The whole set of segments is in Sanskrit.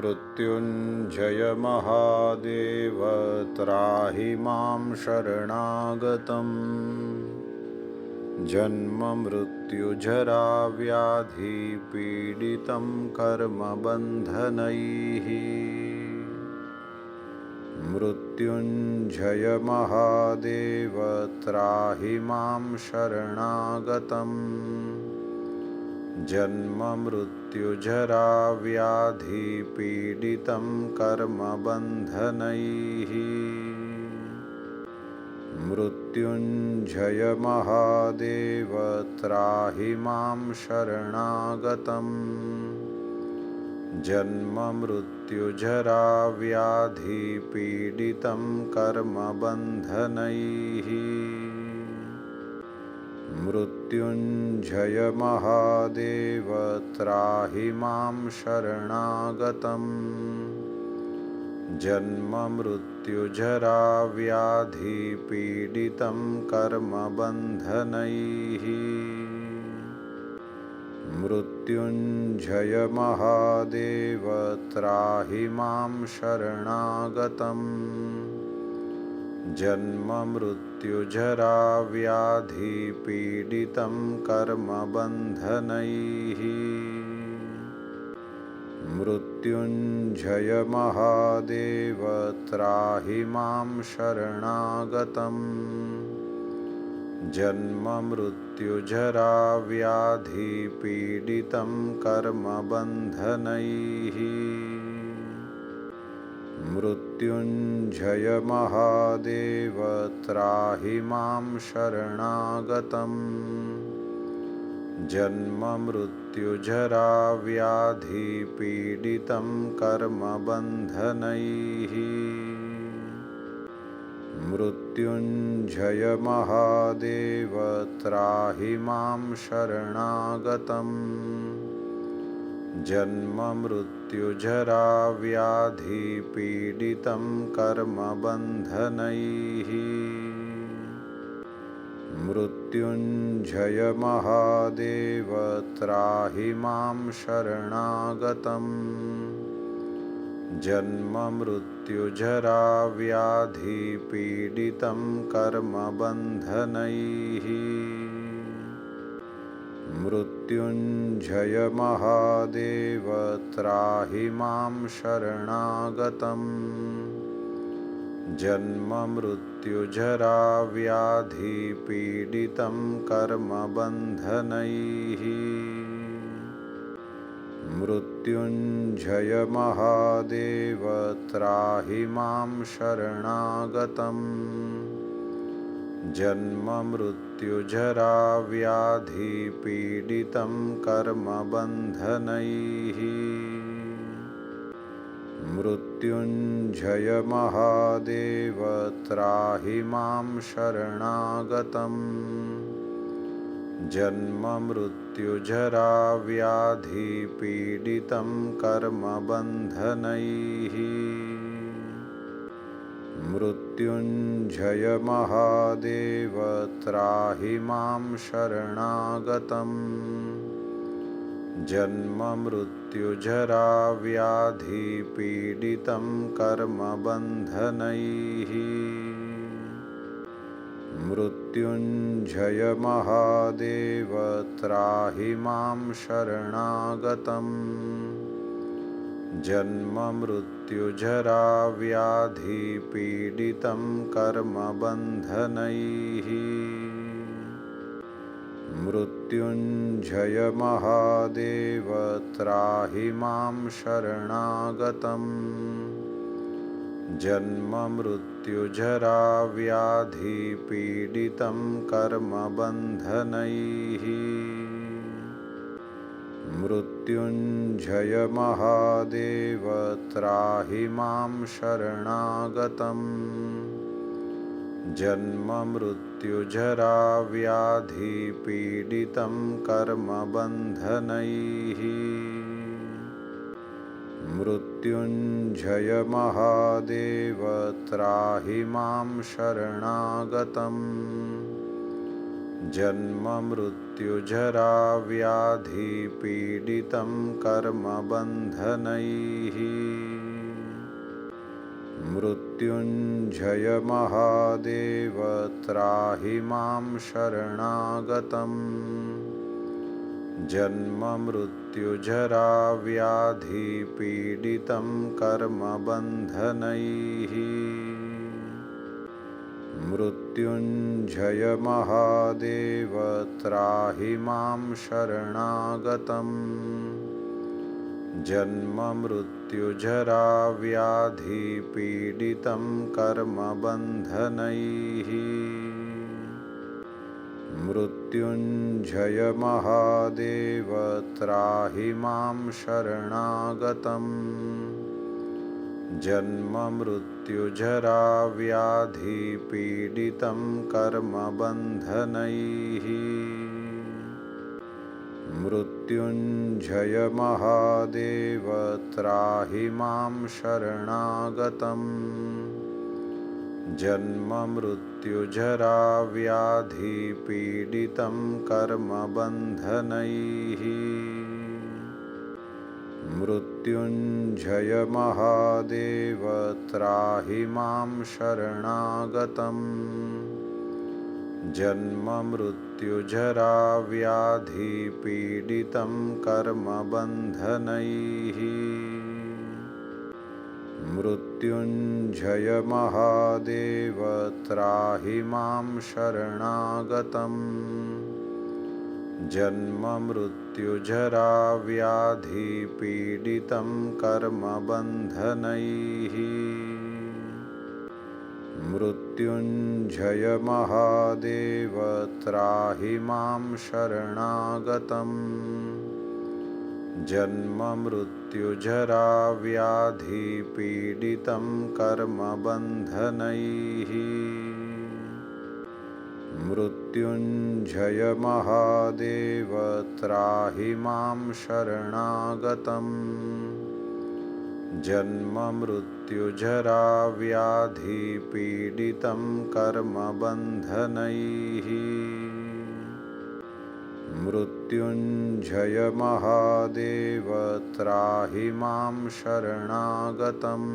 मृत्युञ्जय महादेव त्राहि मां शरणागतम्। जन्ममृत्युजराव्याधिपीडितं कर्मबन्धनैः। मृत्युञ्जय महादेव त्राहि मां शरणागतम्। जन्ममृत्युजराव्याधिपीडितं कर्मबन्धनैः। मृत्युञ्जय महादेव त्राहि मां शरणागतम्। जन्ममृत्युजराव्याधिपीडितं कर्मबन्धनैः। मृत्युञ्जय महादेव त्राहि मां शरणागतम्। जन्ममृत्युजराव्याधिपीडितं कर्मबन्धनैः। मृत्युञ्जय महादेव त्राहि मां शरणागतम्। जन्ममृत्युजराव्याधिपीडितं कर्मबन्धनैः। मृत्युञ्जय महादेव त्राहि मां शरणागतम्। जन्ममृत्युजराव्याधिपीडितं कर्मबन्धनैः। मृत्युञ्जय महादेव त्राहि मां शरणागतम्। जन्ममृत्युजराव्याधिपीडितं कर्मबन्धनैः। मृत्युञ्जय महादेव त्राहि मां शरणागतम्। जन्ममृत्युजराव्याधिपीडितं कर्मबन्धनैः। मृत्युञ्जय महादेव त्राहि मां शरणागतम्। जन्ममृत्युजराव्याधिपीडितं कर्मबन्धनैः। मृत्युञ्जय महादेव त्राहि मां शरणागतम्। जन्ममृत्युजराव्याधिपीडितं कर्मबन्धनैः। मृत्युञ्जय महादेव त्राहि मां शरणागतम्। जन्ममृत्युजराव्याधिपीडितं कर्मबन्धनैः। मृत्युञ्जय महादेव त्राहि मां शरणागतम्। जन्ममृत्युजराव्याधिपीडितं कर्मबन्धनैः। मृत्युञ्जय महादेव त्राहि मां शरणागतम्। जन्ममृत्युजराव्याधिपीडितं कर्मबन्धनैः। मृत्युञ्जय महादेव त्राहि मां शरणागतम्। जन्ममृत्युजराव्याधिपीडितं कर्मबन्धनैः। मृत्युञ्जय महादेव त्राहि मां शरणागतम्। जन्ममृत्युजराव्याधिपीडितं कर्मबन्धनैः। मृत्युञ्जय महादेव त्राहि मां शरणागतम्। जन्ममृत्युजराव्याधिपीडितं कर्मबन्धनैः। मृत्युञ्जय महादेव त्राहि मां शरणागतम्। जन्ममृत्युजराव्याधिपीडितं कर्मबन्धनैः। मृत्युञ्जय महादेव त्राहि मां शरणागतम् जन्ममृत्युजरा व्याधिपीडितं कर्मबन्धनैः मृत्युञ्जय महादेव त्राहि मां शरणागतम् जन्ममृत्युजरा व्याधिपीडितं कर्मबन्धनैः मृत्युञ्जय महादेव त्राहि मां शरणागतम् जन्ममृत्युजरा व्याधिपीडितं कर्मबन्धनैः मृत्युञ्जय महादेव त्राहि मां शरणागतम् जन्ममृत्युजरा व्याधिपीडितं कर्मबन्धनैः मृत्युञ्जय महादेव त्राहि मां शरणागतम् जन्ममृत्युजरा व्याधिपीडितं कर्मबन्धनैः मृत्युञ्जय महादेव त्राहि मां शरणागतम् जन्ममृत्युजरा व्याधिपीडितं कर्मबन्धनैः मृत्युञ्जय महादेव त्राहि मां शरणागतम् जन्ममृत्युजरा व्याधिपीडितं कर्मबन्धनैः मृत्युञ्जय महादेव त्राहि मां शरणागतम् जन्ममृत्युजरा व्याधिपीडितं कर्मबन्धनैः मृत्युञ्जय महादेव त्राहि मां शरणागतम्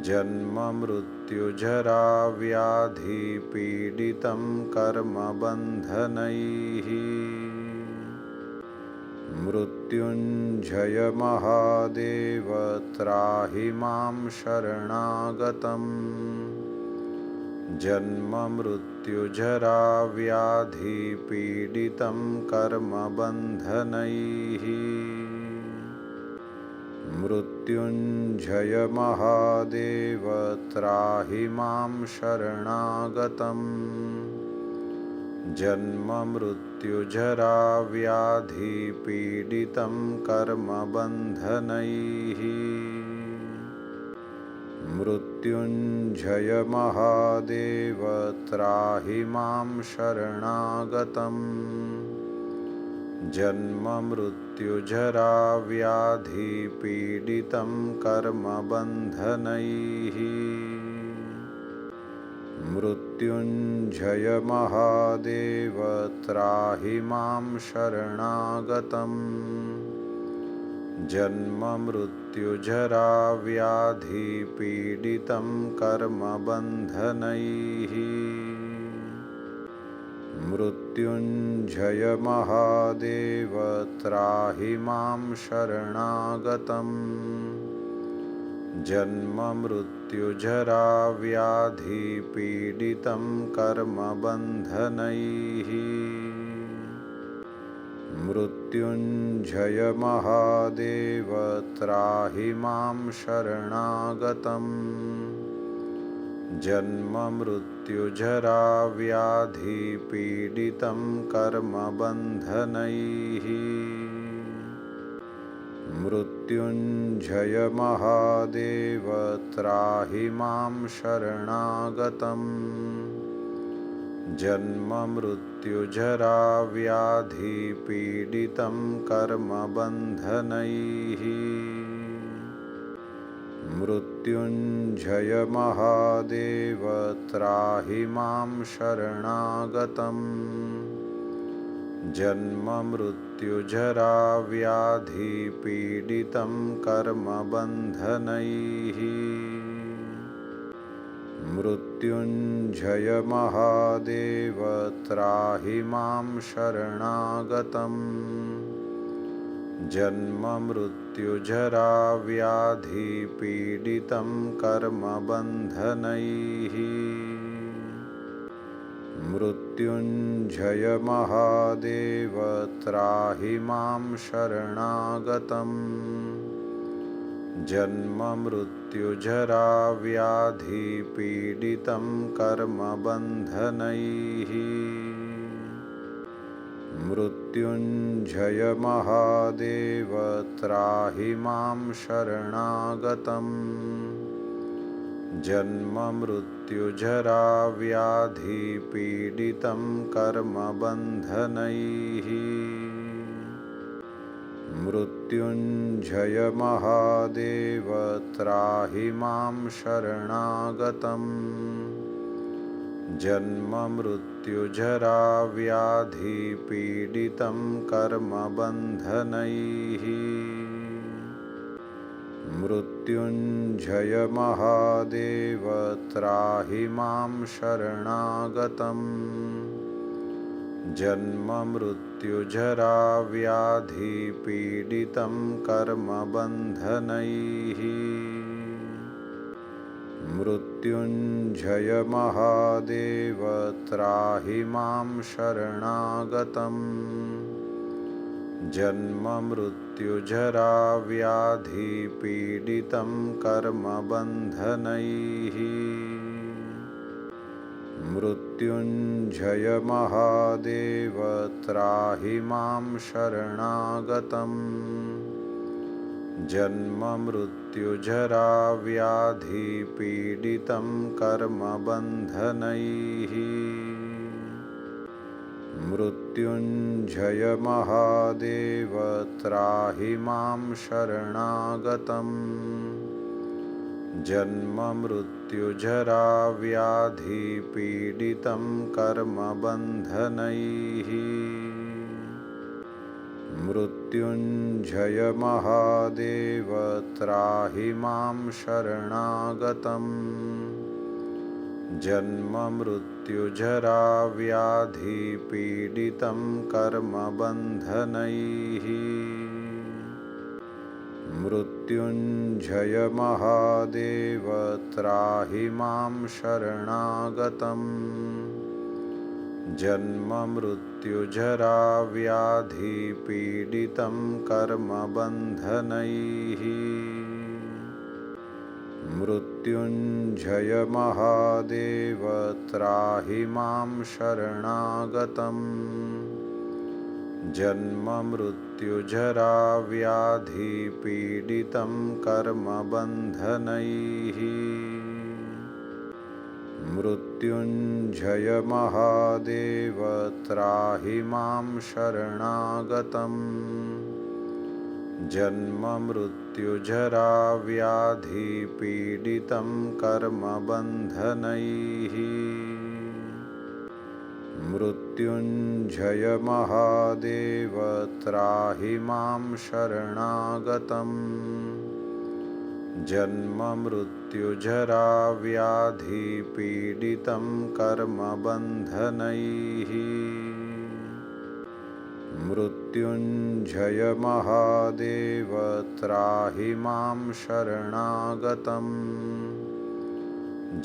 जन्ममृत्युजरा व्याधिपीडितं कर्मबन्धनैः मृत्युञ्जय महादेव त्राहि मां शरणागतम् जन्ममृत्युजरा व्याधिपीडितं कर्मबन्धनैः मृत्युञ्जय महादेव त्राहि मां शरणागतम् जन्ममृत्युजरा व्याधिपीडितं कर्मबन्धनैः मृत्युञ्जय महादेव त्राहि मां शरणागतम् जन्ममृत्युजरा व्याधिपीडितं कर्मबन्धनैः मृत्युञ्जय महादेव त्राहि मां शरणागतम् जन्ममृत्युजरा व्याधिपीडितं कर्मबन्धनैः मृत्युञ्जय महादेव त्राहि मां शरणागतम् जन्ममृत्युजरा व्याधिपीडितं कर्मबन्धनैः मृत्युञ्जय महादेव त्राहि मां शरणागतम् जन्ममृत्युजरा व्याधिपीडितं कर्मबन्धनैः मृत्युञ्जय महादेव त्राहि मां शरणागतम् जन्ममृत्युजरा व्याधिपीडितं कर्मबन्धनैः मृत्युञ्जय महादेव त्राहि मां शरणागतम् जन्ममृत्युजरा व्याधिपीडितं कर्मबन्धनैः मृत्युञ्जय महादेव त्राहि मां शरणागतम् जन्ममृत्युजरा व्याधिपीडितं कर्मबन्धनैः मृत्युञ्जय महादेव त्राहि मां शरणागतम् जन्ममृत्युजरा व्याधिपीडितं कर्मबन्धनैः मृत्युञ्जय महादेव त्राहि मां शरणागतम् जन्ममृत्युजरा व्याधिपीडितं कर्मबन्धनैः मृत्युञ्जय महादेव त्राहि मां शरणागतम् जन्ममृत्युजरा व्याधिपीडितं कर्मबन्धनैः मृत्युञ्जय महादेव त्राहि मां शरणागतम् जन्ममृत्युजरा व्याधिपीडितं कर्मबन्धनैः मृत्युञ्जय महादेव त्राहि मां शरणागतम् जन्ममृत्युजरा व्याधिपीडितं कर्मबन्धनैः मृत्युञ्जय महादेव त्राहि मां शरणागतम् जन्ममृत्युजरा व्याधिपीडितं कर्मबन्धनैः मृत्युञ्जय महादेव त्राहि मां शरणागतम् जन्ममृत्युजरा व्याधिपीडितं कर्मबन्धनैः मृत्युञ्जय महादेव त्राहि मां शरणागतम् जन्ममृत्युजरा व्याधिपीडितं कर्मबन्धनैः मृत्युञ्जय महादेव त्राहि मां शरणागतम् जन्ममृत्युजरा व्याधिपीडितं कर्मबन्धनैः मृत्युञ्जय महादेव त्राहि मां शरणागतम् जन्ममृत्युजरा व्याधिपीडितं कर्मबन्धनैः मृत्युञ्जय महादेव त्राहि मां शरणागतम् जन्ममृत्युजरा व्याधिपीडितं कर्मबन्धनैः मृत्युञ्जय महादेव त्राहि मां शरणागतम् जन्ममृत्युजरा व्याधिपीडितं कर्मबन्धनैः मृत्युञ्जय महादेव त्राहि मां शरणागतम्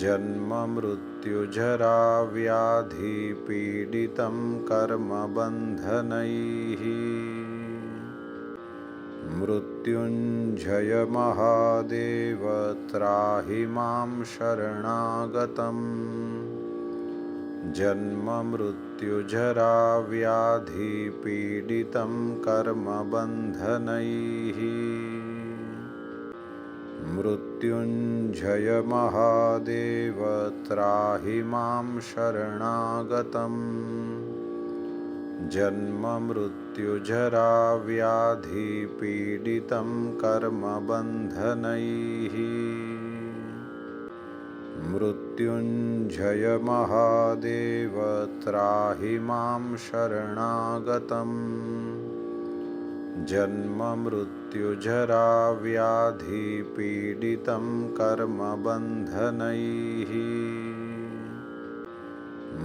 जन्ममृत्युजरा व्याधिपीडितं कर्मबन्धनैः मृत्युञ्जय महादेव त्राहि मां शरणागतम् जन्ममृत्युजरा व्याधिपीडितं कर्मबन्धनैः मृत्युञ्जय महादेव त्राहि मां शरणागतम् जन्ममृत्युजरा व्याधिपीडितं कर्मबन्धनैः मृत्युञ्जय महादेव त्राहि मां शरणागतम् जन्ममृत्युजरा व्याधिपीडितं कर्मबन्धनैः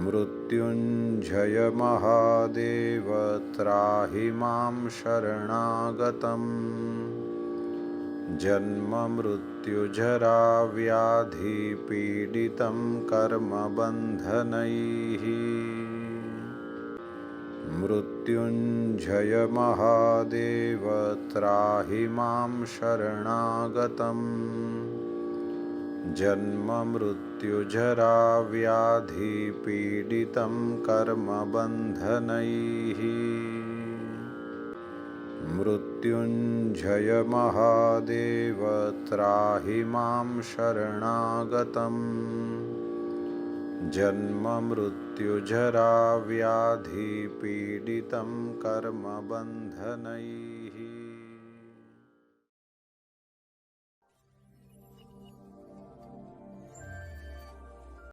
मृत्युञ्जय महादेव त्राहि मां शरणागतम् जन्ममृत्युजरा व्याधिपीडितं कर्मबन्धनैः मृत्युञ्जय महादेव त्राहि मां शरणागतम् जन्ममृत्युजरा व्याधिपीडितं कर्मबन्धनैः मृत्युञ्जय महादेव त्राहि मां शरणागतम् जन्ममृत्युजरा व्याधिपीडितं कर्मबन्धनैः